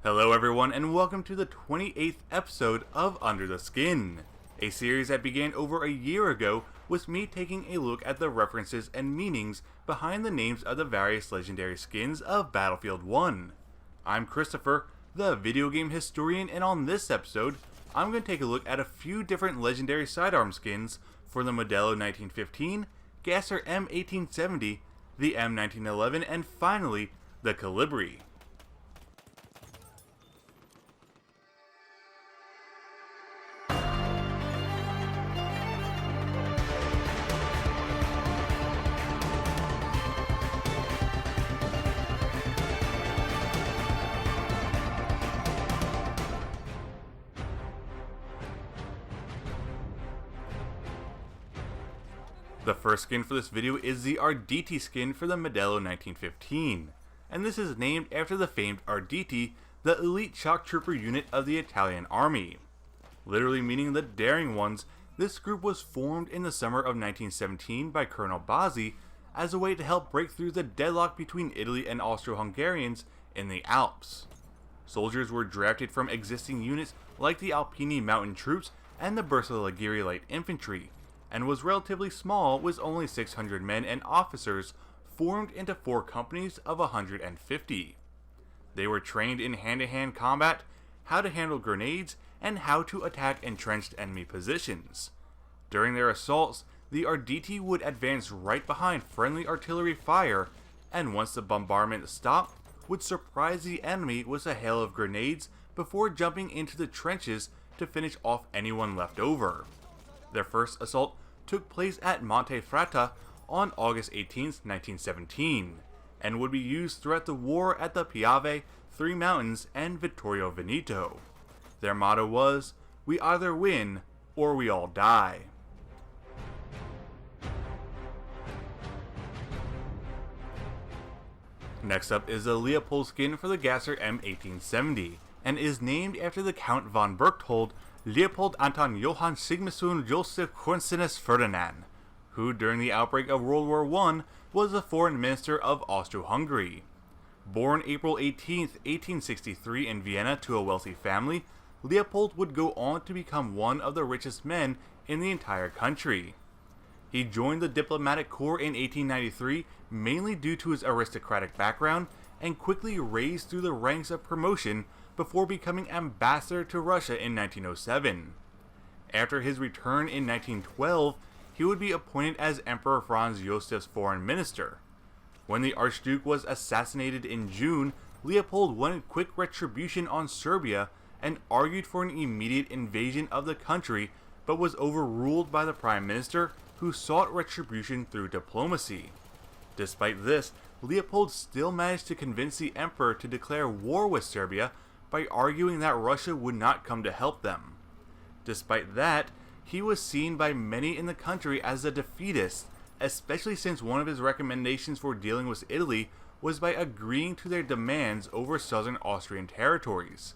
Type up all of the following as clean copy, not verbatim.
Hello everyone and welcome to the 28th episode of Under the Skin, a series that began over a year ago with me taking a look at the references and meanings behind the names of the various legendary skins of Battlefield 1. I'm Christopher, the video game historian, and on this episode, I'm going to take a look at a few different legendary sidearm skins for the Modello 1915, Gasser M1870, the M1911, and finally, the Kolibri. The first skin for this video is the Arditi skin for the Modello 1915, and this is named after the famed Arditi, the elite shock trooper unit of the Italian army. Literally meaning the daring ones, this group was formed in the summer of 1917 by Colonel Bazzi as a way to help break through the deadlock between Italy and Austro-Hungarians in the Alps. Soldiers were drafted from existing units like the Alpini mountain troops and the Bersaglieri light infantry, and was relatively small with only 600 men and officers formed into 4 companies of 150. They were trained in hand-to-hand combat, how to handle grenades, and how to attack entrenched enemy positions. During their assaults, the Arditi would advance right behind friendly artillery fire, and once the bombardment stopped, would surprise the enemy with a hail of grenades before jumping into the trenches to finish off anyone left over. Their first assault took place at Montefratta on August 18, 1917, and would be used throughout the war at the Piave, Three Mountains, and Vittorio Veneto. Their motto was, "We either win, or we all die." Next up is the Leopold skin for the Gasser M1870, and is named after the Count von Berchtold, Leopold Anton Johann Sigismund Joseph Cornelius Ferdinand, who during the outbreak of World War I was the foreign minister of Austria-Hungary. Born April 18, 1863 in Vienna to a wealthy family, Leopold would go on to become one of the richest men in the entire country. He joined the diplomatic corps in 1893 mainly due to his aristocratic background, and quickly raised through the ranks of promotion before becoming ambassador to Russia in 1907. After his return in 1912, he would be appointed as Emperor Franz Josef's foreign minister. When the Archduke was assassinated in June, Leopold wanted quick retribution on Serbia and argued for an immediate invasion of the country, but was overruled by the Prime Minister, who sought retribution through diplomacy. Despite this, Leopold still managed to convince the Emperor to declare war with Serbia by arguing that Russia would not come to help them. Despite that, he was seen by many in the country as a defeatist, especially since one of his recommendations for dealing with Italy was by agreeing to their demands over southern Austrian territories.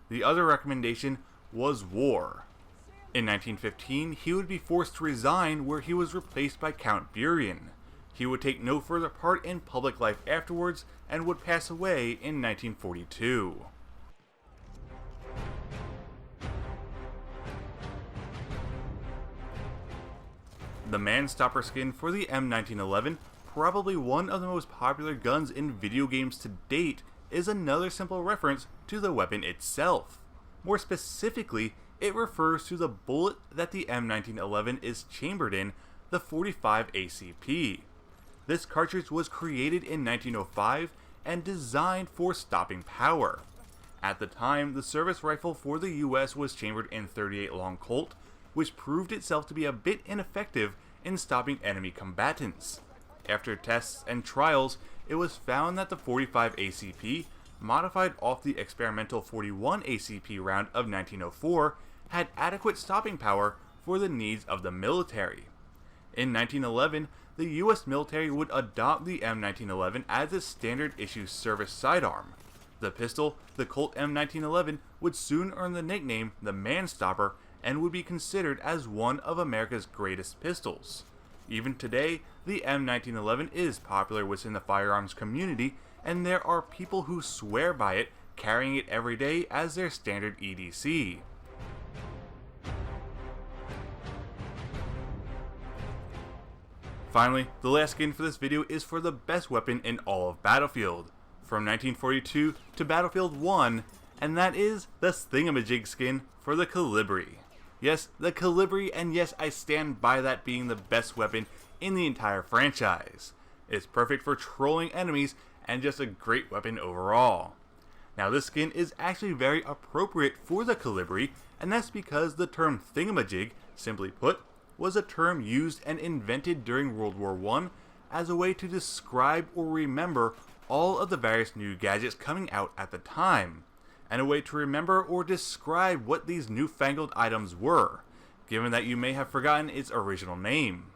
The other recommendation was war. In 1915, he would be forced to resign, where he was replaced by Count Burian. He would take no further part in public life afterwards and would pass away in 1942. The Man-Stopper skin for the M1911, probably one of the most popular guns in video games to date, is another simple reference to the weapon itself. More specifically, it refers to the bullet that the M1911 is chambered in, the 45 ACP. This cartridge was created in 1905 and designed for stopping power. At the time, the service rifle for the US was chambered in 38 long Colt, which proved itself to be a bit ineffective in stopping enemy combatants. After tests and trials, it was found that the 45 ACP, modified off the experimental 41 ACP round of 1904, had adequate stopping power for the needs of the military. In 1911, the US military would adopt the M1911 as its standard issue service sidearm. The pistol, the Colt M1911, would soon earn the nickname the Man-Stopper and would be considered as one of America's greatest pistols. Even today, the M1911 is popular within the firearms community, and there are people who swear by it, carrying it every day as their standard EDC. Finally, the last skin for this video is for the best weapon in all of Battlefield, from 1942 to Battlefield 1, and that is the Thingamajig skin for the Kolibri. Yes, the Kolibri, and yes, I stand by that being the best weapon in the entire franchise. It's perfect for trolling enemies and just a great weapon overall. Now this skin is actually very appropriate for the Kolibri, and that's because the term Thingamajig, simply put, was a term used and invented during World War I as a way to describe or remember all of the various new gadgets coming out at the time, and a way to remember or describe what these newfangled items were, given that you may have forgotten its original name.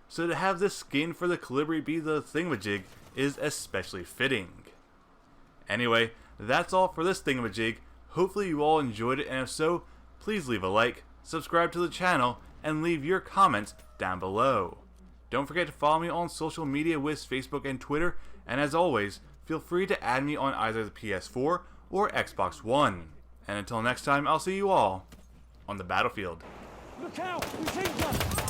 So to have this skin for the Kolibri be the Thingamajig is especially fitting. Anyway, that's all for this Thingamajig. Hopefully you all enjoyed it, and if so, please leave a like, subscribe to the channel, and leave your comments down below. Don't forget to follow me on social media with Facebook and Twitter, and as always, feel free to add me on either the PS4 or Xbox One. And until next time, I'll see you all on the battlefield. Look out! We think